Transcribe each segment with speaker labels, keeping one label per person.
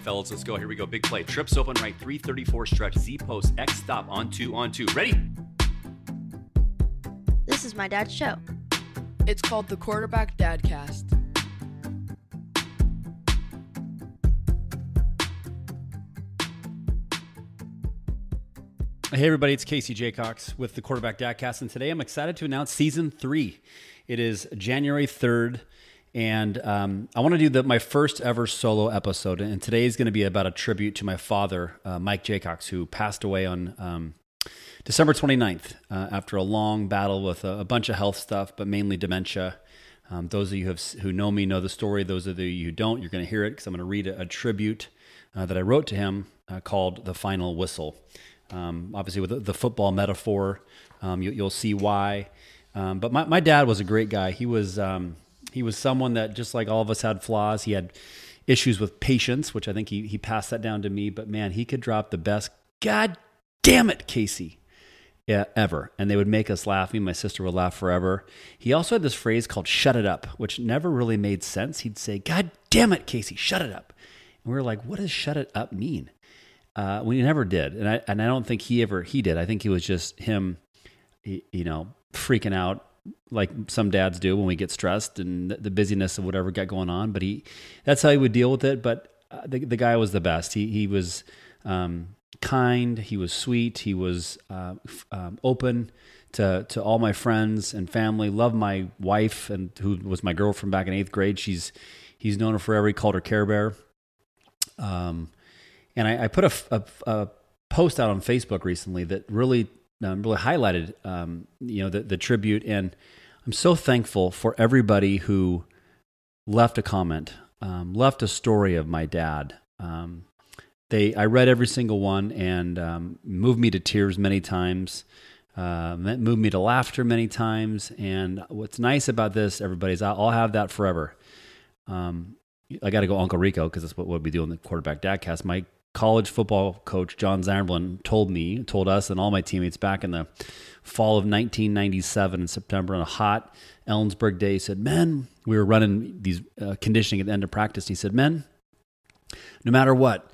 Speaker 1: fellas, let's go. Here we go. Big play. Trips open right, 334 stretch, Z post, X stop, on two. Ready?
Speaker 2: This is my dad's show.
Speaker 3: It's called the Quarterback Dadcast.
Speaker 1: Hey everybody, it's Casey Jaycox with the Quarterback Dadcast, and today I'm excited to announce Season 3. It is January 3rd, and I want to do my first ever solo episode, and today is going to be about a tribute to my father, Mike Jaycox, who passed away on December 29th after a long battle with a bunch of health stuff, but mainly dementia. Those of you who know me know the story. Those of you who don't, you're going to hear it because I'm going to read a tribute that I wrote to him called The Final Whistle. Obviously with the football metaphor, you'll see why. But my dad was a great guy. He was someone that, just like all of us, had flaws. He had issues with patience, which I think he passed that down to me. But man, he could drop the best "God damn it, Casey" ever. And they would make us laugh. Me and my sister would laugh forever. He also had this phrase called "shut it up," which never really made sense. He'd say, "God damn it, Casey, shut it up." And we were like, what does "shut it up" mean? We never did, and I don't think he did. I think he was just him, freaking out like some dads do when we get stressed and the busyness of whatever got going on. But that's how he would deal with it. But the guy was the best. He was kind. He was sweet. He was open to all my friends and family. Loved my wife, and who was my girlfriend back in 8th grade. He's known her forever. He called her Care Bear. And I put a post out on Facebook recently that really highlighted the tribute, and I'm so thankful for everybody who left a comment, left a story of my dad. I read every single one, and moved me to tears many times, moved me to laughter many times. And what's nice about this, everybody, is I'll have that forever. I got to go Uncle Rico because that's what we do on the Quarterback Dadcast. My college football coach, John Zamberlin, told us and all my teammates back in the fall of 1997 in September on a hot Ellensburg day. He said, "Men," we were running these conditioning at the end of practice. He said, "Men, no matter what,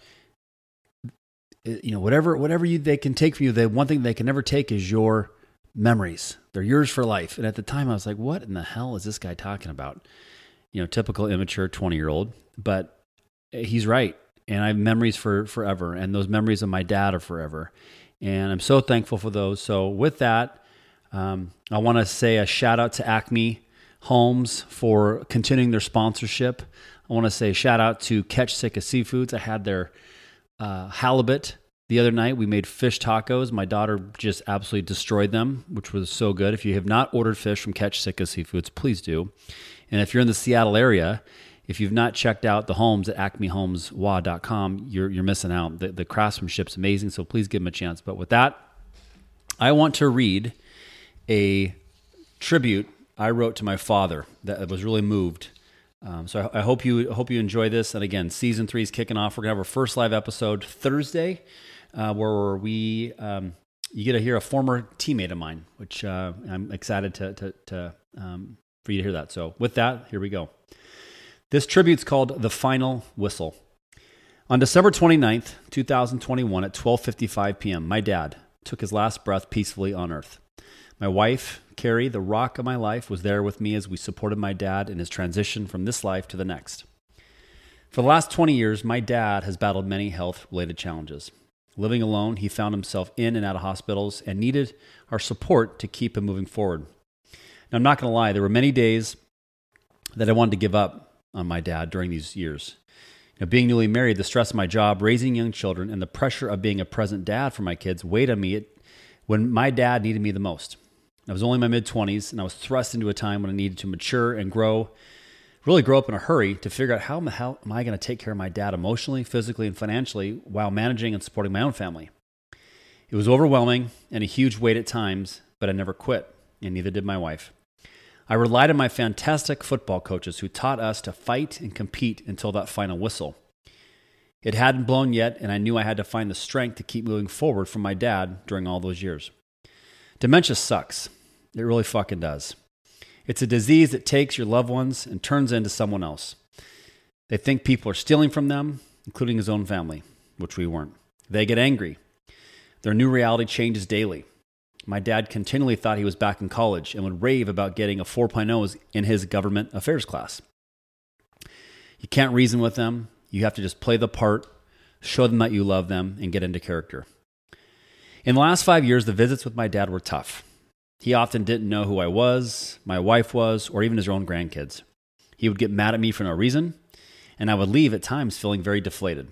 Speaker 1: whatever they can take from you, the one thing they can never take is your memories. They're yours for life." And at the time I was like, what in the hell is this guy talking about? Typical immature 20-year-old, but he's right. And I have memories for forever, and those memories of my dad are forever. And I'm so thankful for those. So with that, I want to say a shout out to Acme Homes for continuing their sponsorship. I want to say a shout out to Catch Sitka Seafoods. I had their halibut the other night. We made fish tacos. My daughter just absolutely destroyed them, which was so good. If you have not ordered fish from Catch Sitka Seafoods, please do. And if you're in the Seattle area, if you've not checked out the homes at acmehomeswa.com, you're missing out. The craftsmanship's amazing, so please give them a chance. But with that, I want to read a tribute I wrote to my father that was really moved. So I hope you enjoy this. And again, Season 3 is kicking off. We're going to have our first live episode Thursday, where you get to hear a former teammate of mine, which I'm excited for you to hear that. So with that, here we go. This tribute's called The Final Whistle. On December 29th, 2021 at 12:55 p.m., my dad took his last breath peacefully on earth. My wife, Carrie, the rock of my life, was there with me as we supported my dad in his transition from this life to the next. For the last 20 years, my dad has battled many health-related challenges. Living alone, he found himself in and out of hospitals and needed our support to keep him moving forward. Now, I'm not going to lie, there were many days that I wanted to give up on my dad during these years. Being newly married, the stress of my job, raising young children, and the pressure of being a present dad for my kids weighed on me when my dad needed me the most. I was only in my mid-20s, and I was thrust into a time when I needed to mature and really grow up in a hurry to figure out how am I going to take care of my dad emotionally, physically, and financially while managing and supporting my own family. It was overwhelming and a huge weight at times, but I never quit, and neither did my wife. I relied on my fantastic football coaches who taught us to fight and compete until that final whistle. It hadn't blown yet, and I knew I had to find the strength to keep moving forward from my dad during all those years. Dementia sucks. It really fucking does. It's a disease that takes your loved ones and turns into someone else. They think people are stealing from them, including his own family, which we weren't. They get angry. Their new reality changes daily. My dad continually thought he was back in college and would rave about getting a 4.0 in his government affairs class. You can't reason with them. You have to just play the part, show them that you love them, and get into character. In the last 5 years, the visits with my dad were tough. He often didn't know who I was, my wife was, or even his own grandkids. He would get mad at me for no reason, and I would leave at times feeling very deflated.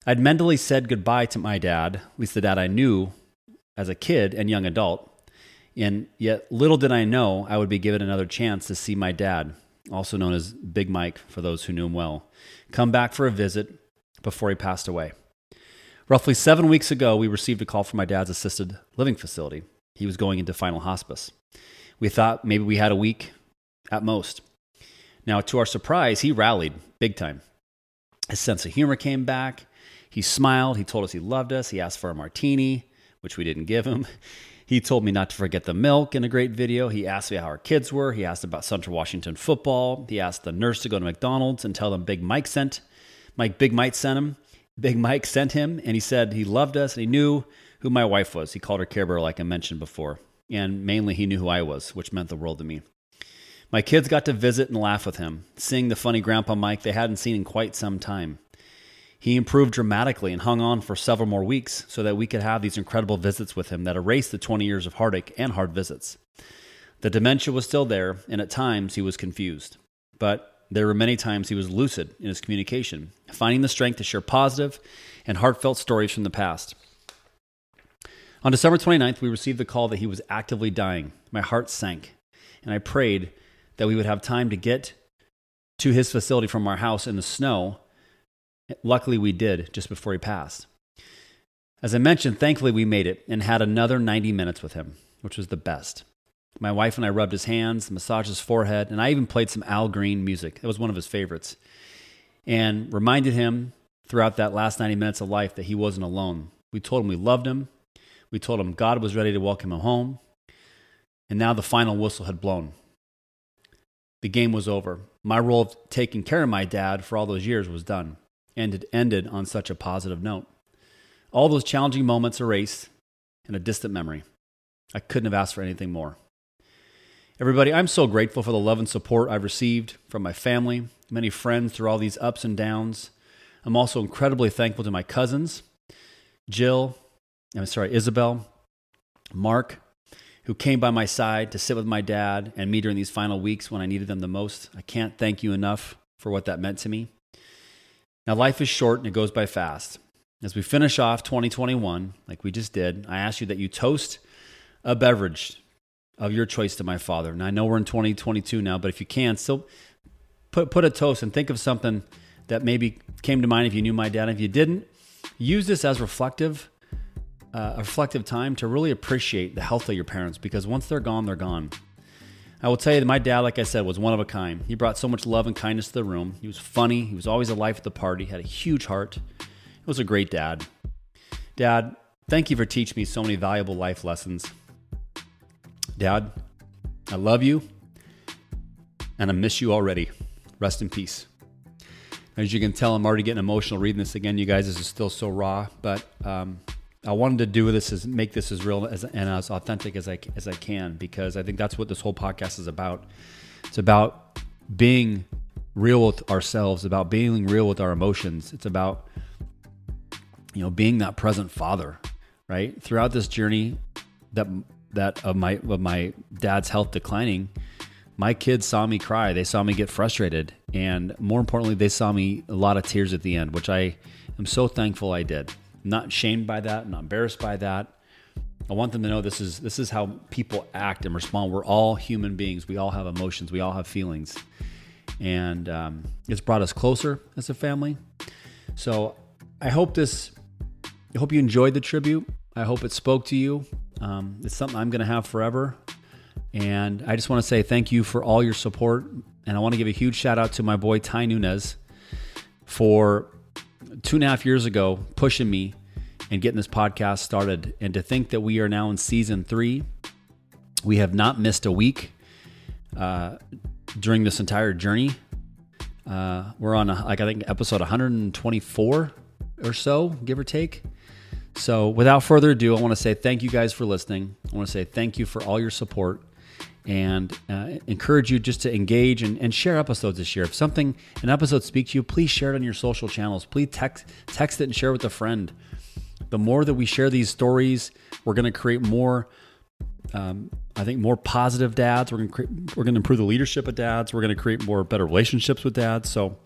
Speaker 1: I'd mentally said goodbye to my dad, at least the dad I knew as a kid and young adult, and yet little did I know I would be given another chance to see my dad, also known as Big Mike for those who knew him well, come back for a visit before he passed away. Roughly 7 weeks ago, we received a call from my dad's assisted living facility. He was going into final hospice. We thought maybe we had a week at most. Now, to our surprise, he rallied big time. His sense of humor came back. He smiled. He told us he loved us. He asked for a martini, which we didn't give him. He told me not to forget the milk in a great video. He asked me how our kids were. He asked about Central Washington football. He asked the nurse to go to McDonald's and tell them Big Mike sent him. Big Mike sent him, and he said he loved us, and he knew who my wife was. He called her Care Bear, like I mentioned before. And mainly, he knew who I was, which meant the world to me. My kids got to visit and laugh with him, seeing the funny Grandpa Mike they hadn't seen in quite some time. He improved dramatically and hung on for several more weeks so that we could have these incredible visits with him that erased the 20 years of heartache and hard visits. The dementia was still there, and at times he was confused. But there were many times he was lucid in his communication, finding the strength to share positive and heartfelt stories from the past. On December 29th, we received the call that he was actively dying. My heart sank, and I prayed that we would have time to get to his facility from our house in the snow. Luckily, we did just before he passed. As I mentioned, thankfully we made it and had another 90 minutes with him, which was the best. My wife and I rubbed his hands, massaged his forehead, and I even played some Al Green music. It was one of his favorites. And reminded him throughout that last 90 minutes of life that he wasn't alone. We told him we loved him. We told him God was ready to welcome him home. And now the final whistle had blown. The game was over. My role of taking care of my dad for all those years was done. And it ended on such a positive note. All those challenging moments erased in a distant memory. I couldn't have asked for anything more. Everybody, I'm so grateful for the love and support I've received from my family, many friends through all these ups and downs. I'm also incredibly thankful to my cousins, Isabel, Mark, who came by my side to sit with my dad and me during these final weeks when I needed them the most. I can't thank you enough for what that meant to me. Now, life is short and it goes by fast. As we finish off 2021, like we just did, I ask you that you toast a beverage of your choice to my father. And I know we're in 2022 now, but if you can, still put a toast and think of something that maybe came to mind if you knew my dad. If you didn't, use this as a reflective time to really appreciate the health of your parents, because once they're gone, they're gone. I will tell you that my dad, like I said, was one of a kind. He brought so much love and kindness to the room. He was funny. He was always a life at the party. Had a huge heart. He was a great dad. Dad, thank you for teaching me so many valuable life lessons. Dad, I love you, and I miss you already. Rest in peace. As you can tell, I'm already getting emotional reading this again, you guys. This is still so raw, but I wanted to do this is make this as real and as authentic as I can, because I think that's what this whole podcast is about. It's about being real with ourselves, about being real with our emotions. It's about, being that present father, right? Throughout this journey that of my dad's health declining, my kids saw me cry. They saw me get frustrated, and more importantly, they saw me a lot of tears at the end, which I am so thankful I did. I'm not shamed by that. I'm not embarrassed by that. I want them to know this is how people act and respond. We're all human beings. We all have emotions. We all have feelings, and it's brought us closer as a family. So I hope you enjoyed the tribute. I hope it spoke to you. It's something I'm going to have forever. And I just want to say thank you for all your support. And I want to give a huge shout out to my boy, Ty Nunez, for 2.5 years ago, pushing me and getting this podcast started. And to think that we are now in season 3, we have not missed a week during this entire journey. We're on, I think, episode 124 or so, give or take. So without further ado, I want to say thank you guys for listening. I want to say thank you for all your support, and encourage you just to engage and share episodes this year. If an episode speaks to you, please share it on your social channels. Please text it and share it with a friend. The more that we share these stories, we're going to create more, I think, more positive dads. We're going to improve the leadership of dads. We're going to create better relationships with dads. So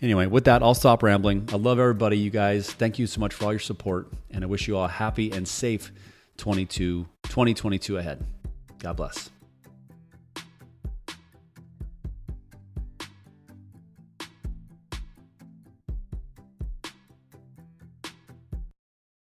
Speaker 1: anyway, with that, I'll stop rambling. I love everybody, you guys. Thank you so much for all your support, and I wish you all a happy and safe 2022 ahead. God bless.